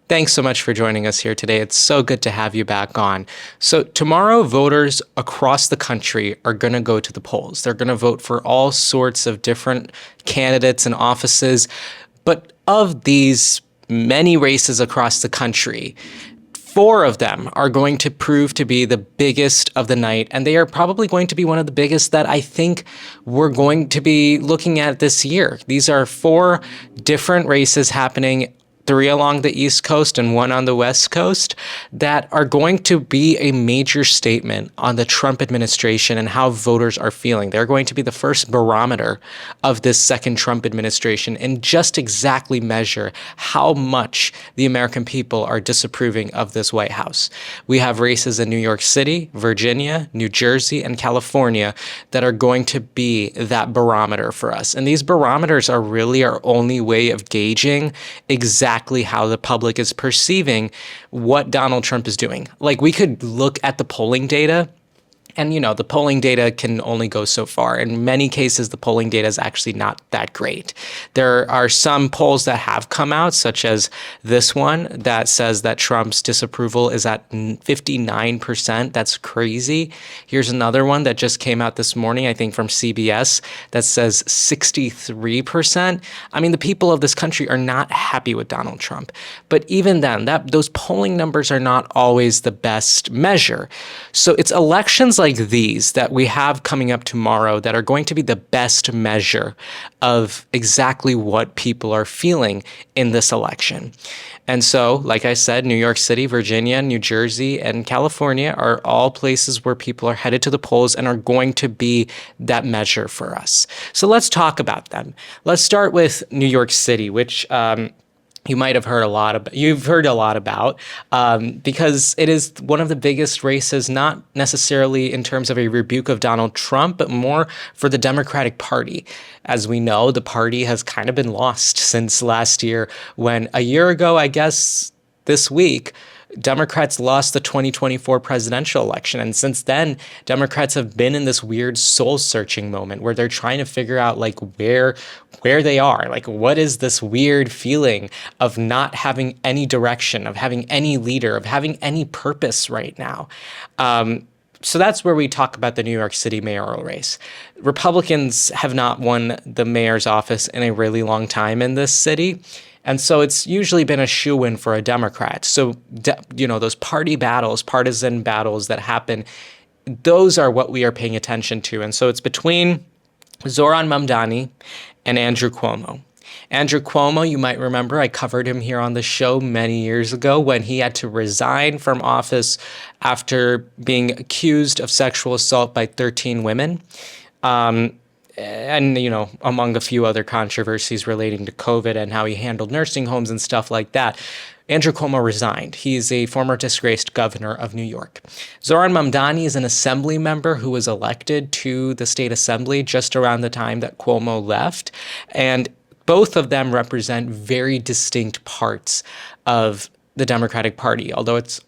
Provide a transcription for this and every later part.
Thanks so much for joining us here today. It's so good to have you back on. So, tomorrow, voters across the country are going to go to the polls. They're going to vote for all sorts of different candidates and offices. But of these many races across the country, four of them are going to prove to be the biggest of the night, and they are probably going to be one of the biggest that I think we're going to be looking at this year. These are four different races happening, three along the East Coast and one on the West Coast, that are going to be a major statement on the Trump administration and how voters are feeling. They're going to be the first barometer of this second Trump administration and just exactly measure how much the American people are disapproving of this White House. We have races in New York City, Virginia, New Jersey, and California that are going to be that barometer for us. And these barometers are really our only way of gauging exactly how the public is perceiving what Donald Trump is doing. Like, we could look at the polling data, and, the polling data can only go so far. In many cases, the polling data is actually not that great. There are some polls that have come out, such as this one, that says that Trump's disapproval is at 59%. That's crazy. Here's another one that just came out this morning, I think from CBS, that says 63%. I mean, the people of this country are not happy with Donald Trump. But even then, those polling numbers are not always the best measure. So it's elections like these that we have coming up tomorrow that are going to be the best measure of exactly what people are feeling in this election. And so, like I said, New York City, Virginia, New Jersey, and California are all places where people are headed to the polls and are going to be that measure for us. So let's talk about them. Let's start with New York City, which you might have heard a lot about. You've heard a lot about because it is one of the biggest races, not necessarily in terms of a rebuke of Donald Trump, but more for the Democratic Party. As we know, the party has kind of been lost since last year, when a year ago, I guess this week, Democrats lost the 2024 presidential election. And since then, Democrats have been in this weird soul-searching moment where they're trying to figure out where they are. What is this weird feeling of not having any direction, of having any leader, of having any purpose right now? So that's where we talk about the New York City mayoral race. Republicans have not won the mayor's office in a really long time in this city. And so it's usually been a shoo-in for a Democrat. So, those party battles, partisan battles that happen, those are what we are paying attention to. And so it's between Zoran Mamdani and Andrew Cuomo. Andrew Cuomo, you might remember, I covered him here on the show many years ago when he had to resign from office after being accused of sexual assault by 13 women. And, among a few other controversies relating to COVID and how he handled nursing homes and stuff like that, Andrew Cuomo resigned. He's a former disgraced governor of New York. Zoran Mamdani is an assembly member who was elected to the state assembly just around the time that Cuomo left. And both of them represent very distinct parts of the Democratic Party, although it's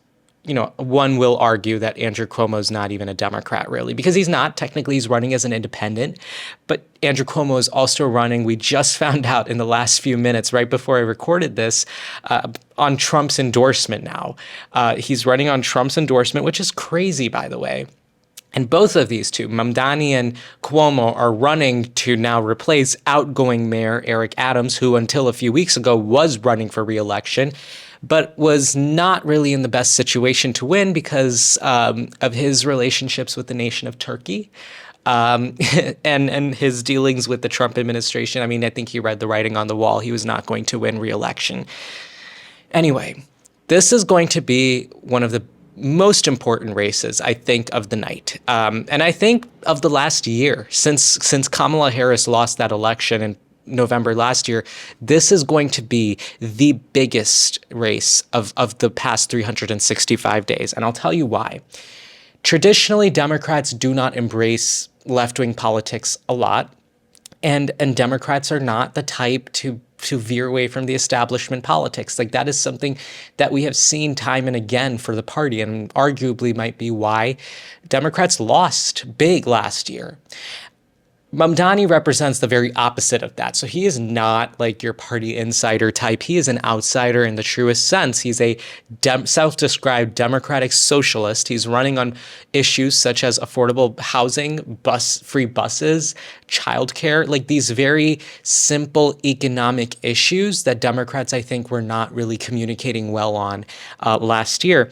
one will argue that Andrew Cuomo is not even a Democrat, really, because he's not. Technically, he's running as an independent. But Andrew Cuomo is also running, we just found out in the last few minutes, right before I recorded this, on Trump's endorsement now. He's running on Trump's endorsement, which is crazy, by the way. And both of these two, Mamdani and Cuomo, are running to now replace outgoing Mayor Eric Adams, who until a few weeks ago was running for re-election, but was not really in the best situation to win because of his relationships with the nation of Turkey and his dealings with the Trump administration. I mean, I think he read the writing on the wall. He was not going to win re-election. Anyway, this is going to be one of the most important races, I think, of the night. And I think of the last year, since Kamala Harris lost that election in November last year, this is going to be the biggest race of the past 365 days. And I'll tell you why. Traditionally, Democrats do not embrace left-wing politics a lot. And Democrats are not the type to veer away from the establishment politics. That is something that we have seen time and again for the party, and arguably might be why Democrats lost big last year. Mamdani represents the very opposite of that. So he is not like your party insider type. He is an outsider in the truest sense. He's a self-described democratic socialist. He's running on issues such as affordable housing, free buses, childcare, like these very simple economic issues that Democrats, I think, were not really communicating well on last year.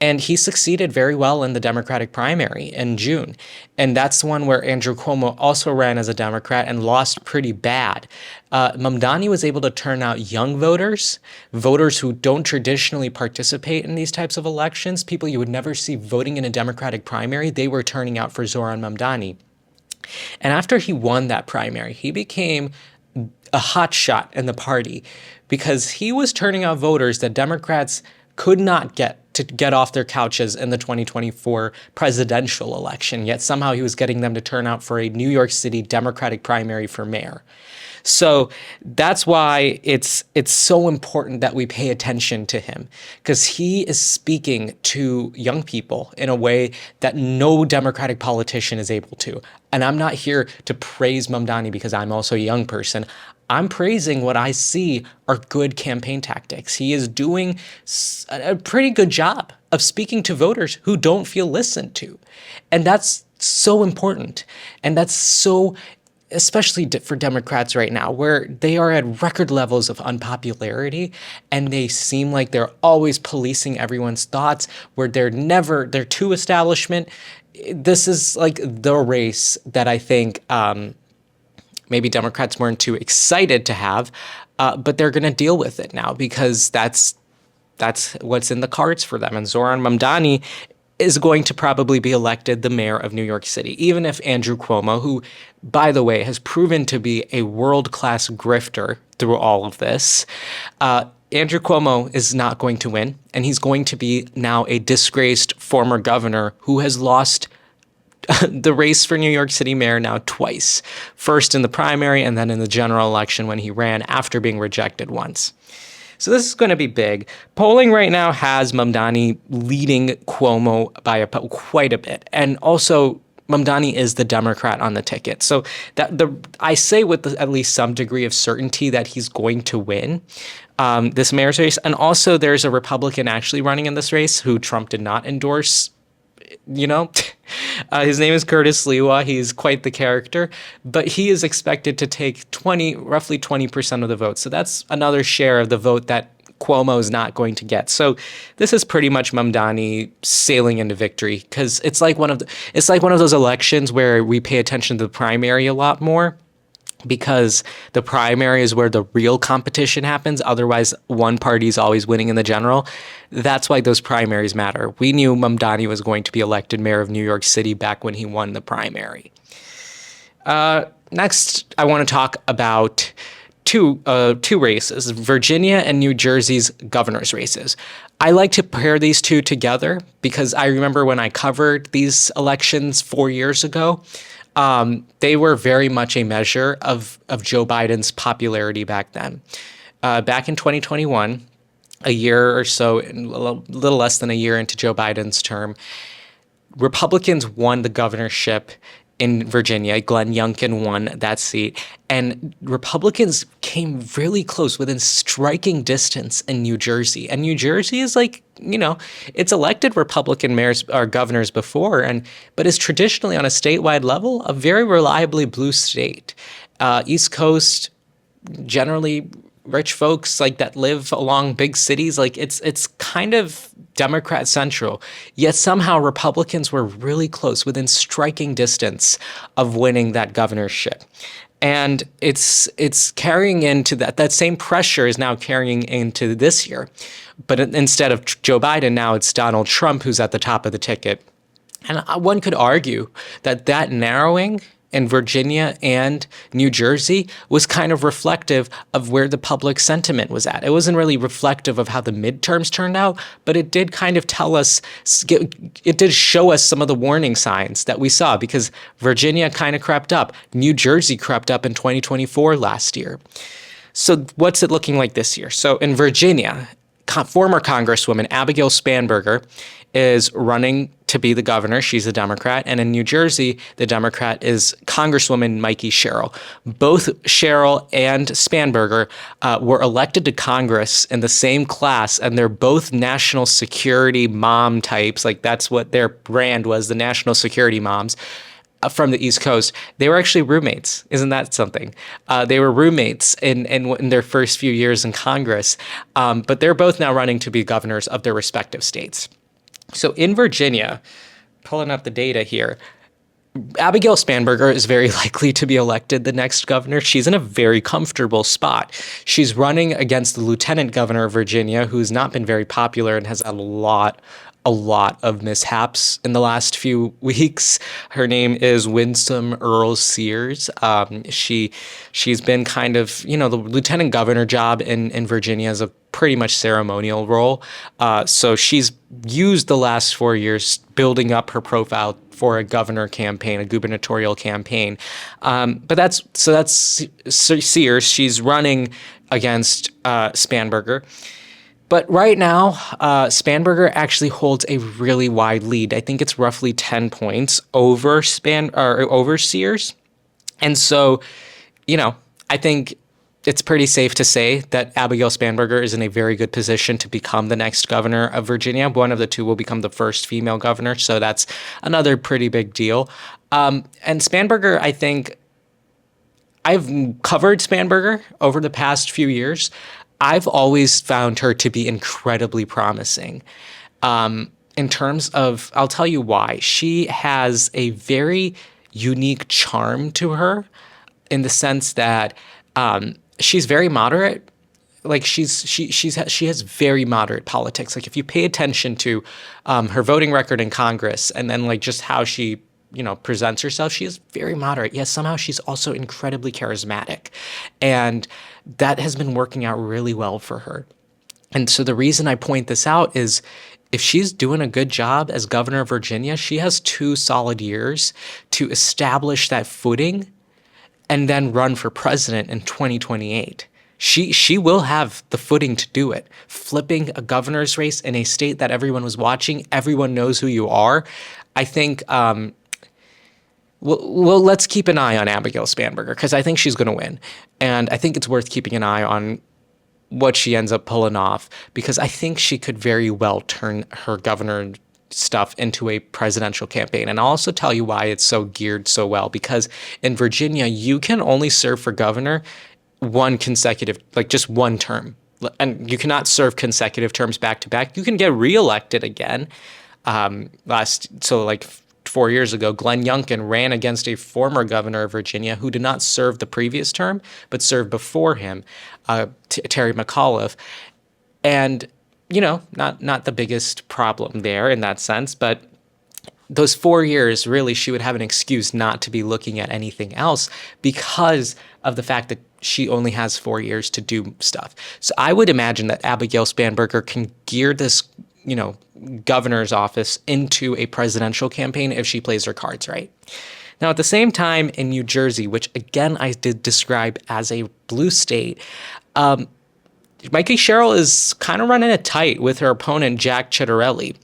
And he succeeded very well in the Democratic primary in June. And that's the one where Andrew Cuomo also ran as a Democrat and lost pretty bad. Mamdani was able to turn out young voters, voters who don't traditionally participate in these types of elections, people you would never see voting in a Democratic primary. They were turning out for Zoran Mamdani. And after he won that primary, he became a hotshot in the party because he was turning out voters that Democrats could not get to get off their couches in the 2024 presidential election, yet somehow he was getting them to turn out for a New York City Democratic primary for mayor. So that's why it's so important that we pay attention to him, because he is speaking to young people in a way that no Democratic politician is able to. And I'm not here to praise Mamdani because I'm also a young person. I'm praising what I see are good campaign tactics. He is doing a pretty good job of speaking to voters who don't feel listened to. And that's so important. And that's so, especially for Democrats right now, where they are at record levels of unpopularity and they seem like they're always policing everyone's thoughts, where they're too establishment. This is like the race that I think maybe Democrats weren't too excited to have, but they're going to deal with it now because that's what's in the cards for them. And Zoran Mamdani is going to probably be elected the mayor of New York City, even if Andrew Cuomo, who, by the way, has proven to be a world-class grifter through all of this, Andrew Cuomo is not going to win, and he's going to be now a disgraced former governor who has lost the race for New York City mayor now twice, first in the primary and then in the general election when he ran after being rejected once. So this is going to be big. Polling right now has Mamdani leading Cuomo by quite a bit. And also, Mamdani is the Democrat on the ticket. So I say with at least some degree of certainty that he's going to win this mayor's race. And also, there's a Republican actually running in this race who Trump did not endorse. His name is Curtis Lewa. He's quite the character, but he is expected to take roughly 20% of the vote. So that's another share of the vote that Cuomo is not going to get. So this is pretty much Mamdani sailing into victory, because it's like one of those elections where we pay attention to the primary a lot more, because the primary is where the real competition happens. Otherwise, one party is always winning in the general. That's why those primaries matter. We knew Mamdani was going to be elected mayor of New York City back when he won the primary. Next, I want to talk about two races, Virginia and New Jersey's governor's races. I like to pair these two together because I remember when I covered these elections 4 years ago, they were very much a measure of Joe Biden's popularity back then. Back in 2021, a year or so, a little less than a year into Joe Biden's term, Republicans won the governorship in Virginia. Glenn Youngkin won that seat. And Republicans came really close, within striking distance in New Jersey. And New Jersey is like, it's elected Republican mayors or governors before, but is traditionally on a statewide level a very reliably blue state. East Coast, generally rich folks like that live along big cities, like it's kind of Democrat central, yet somehow Republicans were really close, within striking distance of winning that governorship. And it's carrying into that same pressure is now carrying into this year. But instead of Joe Biden, now it's Donald Trump who's at the top of the ticket. And one could argue that narrowing in Virginia and New Jersey was kind of reflective of where the public sentiment was at. It wasn't really reflective of how the midterms turned out, but it did kind of it did show us some of the warning signs that we saw, because Virginia kind of crept up. New Jersey crept up in 2024 last year. So what's it looking like this year? So in Virginia, former Congresswoman Abigail Spanberger is running to be the governor. She's a Democrat. And in New Jersey, the Democrat is Congresswoman Mikey Sherrill. Both Sherrill and Spanberger were elected to Congress in the same class, and they're both national security mom types. Like that's what their brand was, the national security moms from the East Coast. They were actually roommates. Isn't that something? They were roommates in their first few years in Congress, but they're both now running to be governors of their respective states. So in Virginia, pulling up the data here, Abigail Spanberger is very likely to be elected the next governor. She's in a very comfortable spot. She's running against the lieutenant governor of Virginia, who's not been very popular and has had a lot of mishaps in the last few weeks. Her name is Winsome Earl Sears. She's been kind of, the lieutenant governor job in Virginia is a pretty much ceremonial role. So she's used the last 4 years building up her profile for a governor campaign, a gubernatorial campaign. But that's Sears. She's running against Spanberger. But right now, Spanberger actually holds a really wide lead. I think it's roughly 10 points over Sears. And so, I think it's pretty safe to say that Abigail Spanberger is in a very good position to become the next governor of Virginia. One of the two will become the first female governor, so that's another pretty big deal. And Spanberger, I think, I've covered Spanberger over the past few years. I've always found her to be incredibly promising. In terms of, I'll tell you why. She has a very unique charm to her in the sense that she's very moderate. Like she has very moderate politics. Like if you pay attention to her voting record in Congress and then like just how she presents herself, she is very moderate. Yes, somehow she's also incredibly charismatic. And that has been working out really well for her. And so the reason I point this out is if she's doing a good job as governor of Virginia, she has 2 solid years to establish that footing and then run for president in 2028. She will have the footing to do it. Flipping a governor's race in a state that everyone was watching, everyone knows who you are. I think well, let's keep an eye on Abigail Spanberger because I think she's going to win. And I think it's worth keeping an eye on what she ends up pulling off because I think she could very well turn her governor stuff into a presidential campaign. And I'll also tell you why it's so geared so well because in Virginia, you can only serve for governor just one term. And you cannot serve consecutive terms back to back. You can get reelected again. 4 years ago, Glenn Youngkin ran against a former governor of Virginia who did not serve the previous term, but served before him, Terry McAuliffe. And, not the biggest problem there in that sense, but those 4 years, really, she would have an excuse not to be looking at anything else because of the fact that she only has 4 years to do stuff. So I would imagine that Abigail Spanberger can gear this governor's office into a presidential campaign if she plays her cards right. Now, at the same time in New Jersey, which again I did describe as a blue state, Mikey Sherrill is kind of running it tight with her opponent, Jack Ciattarelli.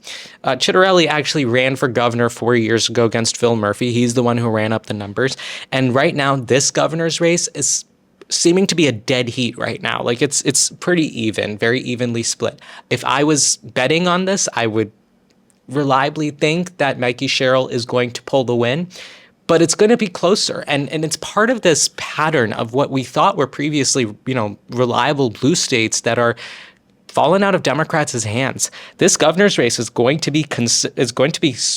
Ciattarelli actually ran for governor 4 years ago against Phil Murphy. He's the one who ran up the numbers. And right now, this governor's race is seeming to be a dead heat right now. Like it's pretty even, very evenly split. If I was betting on this, I would reliably think that Mikey Sherrill is going to pull the win, but it's going to be closer. And it's part of this pattern of what we thought were previously, reliable blue states that are fallen out of Democrats' hands. This governor's race is going to be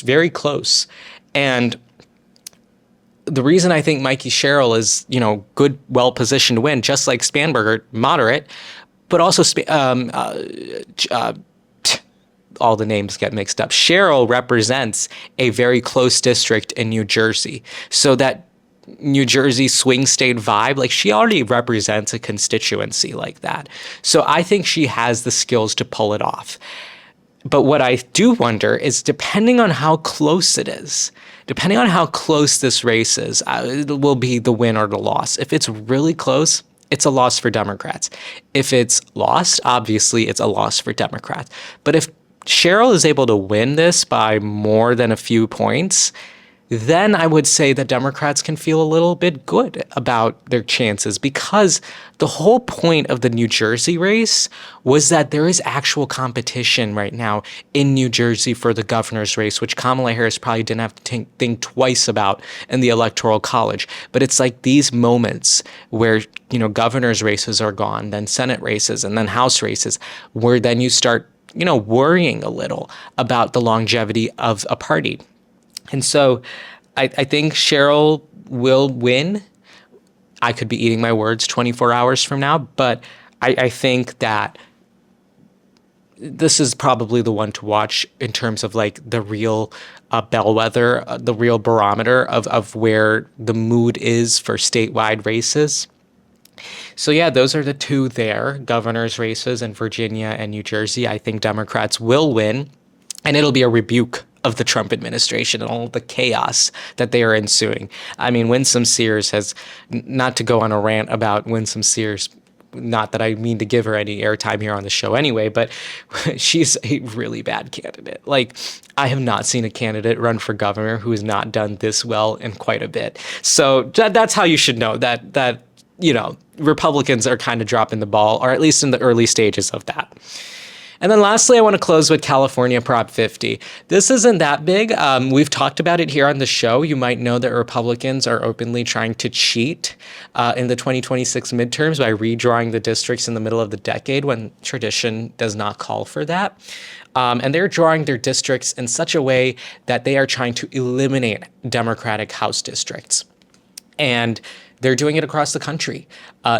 very close. And the reason I think Mikey Sherrill is, good, well-positioned to win, just like Spanberger, moderate, but also all the names get mixed up. Sherrill represents a very close district in New Jersey. So that New Jersey swing state vibe, like she already represents a constituency like that. So I think she has the skills to pull it off. But what I do wonder is depending on how close it is, depending on how close this race is, it will be the win or the loss. If it's really close, it's a loss for Democrats. If it's lost, obviously it's a loss for Democrats. But if Cheryl is able to win this by more than a few points, then I would say that Democrats can feel a little bit good about their chances, because the whole point of the New Jersey race was that there is actual competition right now in New Jersey for the governor's race, which Kamala Harris probably didn't have to think twice about in the Electoral College. But it's like these moments where, governor's races are gone, then Senate races, and then House races, where then you start, worrying a little about the longevity of a party. And so I think Cheryl will win. I could be eating my words 24 hours from now, but I think that this is probably the one to watch in terms of like the real bellwether, the real barometer of where the mood is for statewide races. So yeah, those are the two there, governor's races in Virginia and New Jersey. I think Democrats will win, and it'll be a rebuke of the Trump administration and all the chaos that they are ensuing. I mean, Winsome Sears has, not to go on a rant about Winsome Sears, not that I mean to give her any airtime here on the show anyway, but she's a really bad candidate. Like, I have not seen a candidate run for governor who has not done this well in quite a bit. So that's how you should know that Republicans are kind of dropping the ball, or at least in the early stages of that. And then lastly, I want to close with California Prop 50. This isn't that big. We've talked about it here on the show. You might know that Republicans are openly trying to cheat in the 2026 midterms by redrawing the districts in the middle of the decade when tradition does not call for that. And they're drawing their districts in such a way that they are trying to eliminate Democratic House districts. And they're doing it across the country.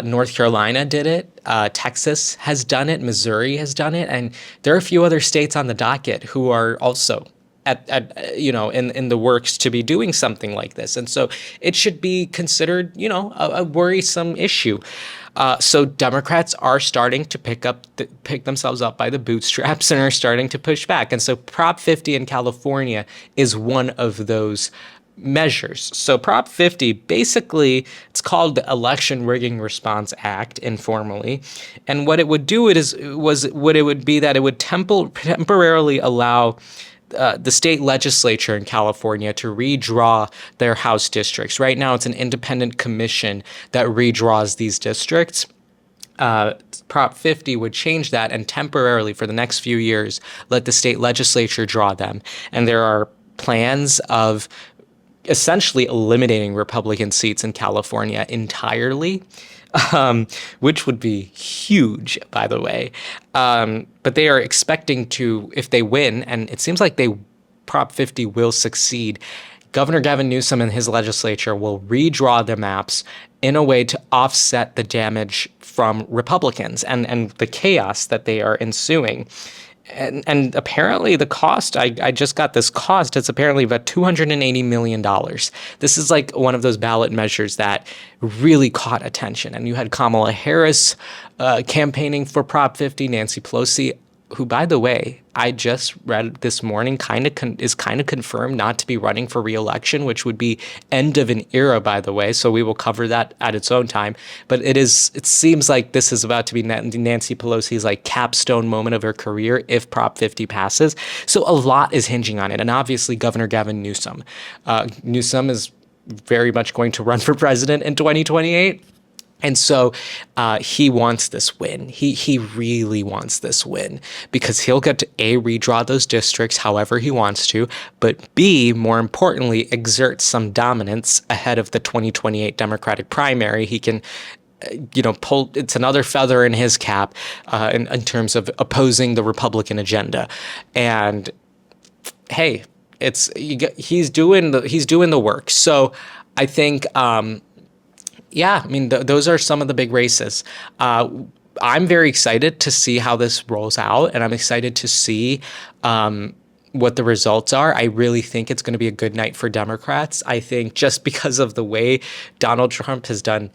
North Carolina did it. Texas has done it. Missouri has done it. And there are a few other states on the docket who are also in the works to be doing something like this. And so it should be considered, a worrisome issue. So Democrats are starting to pick themselves up by the bootstraps and are starting to push back. And so Prop 50 in California is one of those measures. So Prop 50, basically, it's called the Election Rigging Response Act informally. And what it would do would be that it would temporarily allow the state legislature in California to redraw their House districts. Right now, it's an independent commission that redraws these districts. Prop 50 would change that and temporarily, for the next few years, let the state legislature draw them. And there are plans of essentially eliminating Republican seats in California entirely, which would be huge, by the way. But they are expecting to, if they win, and it seems like Prop 50 will succeed, Governor Gavin Newsom and his legislature will redraw the maps in a way to offset the damage from Republicans and the chaos that they are ensuing. And apparently the cost, I just got this cost, it's apparently about $280 million. This is like one of those ballot measures that really caught attention. And you had Kamala Harris campaigning for Prop 50, Nancy Pelosi, who, by the way, I just read this morning is confirmed not to be running for re-election, which would be end of an era, by the way. So we will cover that at its own time. But it seems like this is about to be Nancy Pelosi's like capstone moment of her career if Prop 50 passes. So a lot is hinging on it. And obviously Governor Gavin Newsom. Newsom is very much going to run for president in 2028. And so he wants this win. He really wants this win because he'll get to A, redraw those districts however he wants to, but B, more importantly, exert some dominance ahead of the 2028 Democratic primary. He can it's another feather in his cap in terms of opposing the Republican agenda. And hey, he's doing the work. So I think yeah, I mean, those are some of the big races. I'm very excited to see how this rolls out, and I'm excited to see what the results are. I really think it's going to be a good night for Democrats. I think just because of the way Donald Trump has done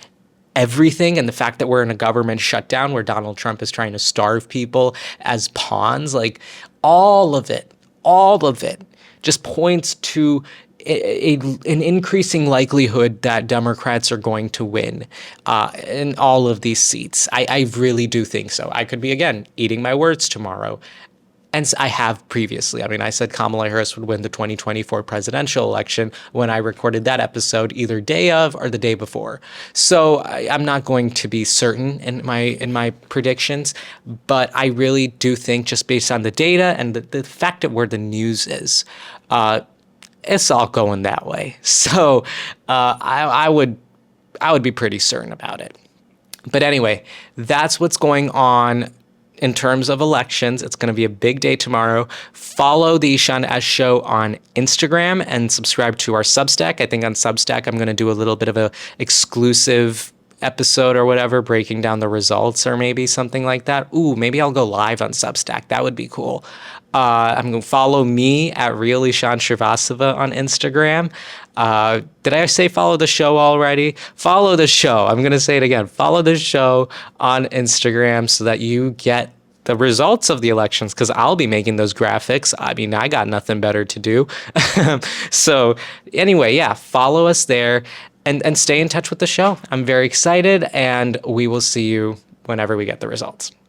everything and the fact that we're in a government shutdown where Donald Trump is trying to starve people as pawns, like all of it just points to an increasing likelihood that Democrats are going to win in all of these seats. I really do think so. I could be, again, eating my words tomorrow. And I have previously. I mean, I said Kamala Harris would win the 2024 presidential election when I recorded that episode either day of or the day before. So I'm not going to be certain in my predictions, but I really do think just based on the data and the fact that where the news is, it's all going that way. So I would be pretty certain about it. But anyway, that's what's going on in terms of elections. It's going to be a big day tomorrow. Follow the Ishan S Show on Instagram and subscribe to our Substack. I think on Substack, I'm going to do a little bit of a exclusive episode or whatever, breaking down the results or maybe something like that. Ooh, maybe I'll go live on Substack. That would be cool. I'm going to follow me at Real Ishan Shrivastava on Instagram. Did I say follow the show already? Follow the show. I'm going to say it again. Follow the show on Instagram so that you get the results of the elections, because I'll be making those graphics. I mean, I got nothing better to do. So anyway, yeah, follow us there and stay in touch with the show. I'm very excited, and we will see you whenever we get the results.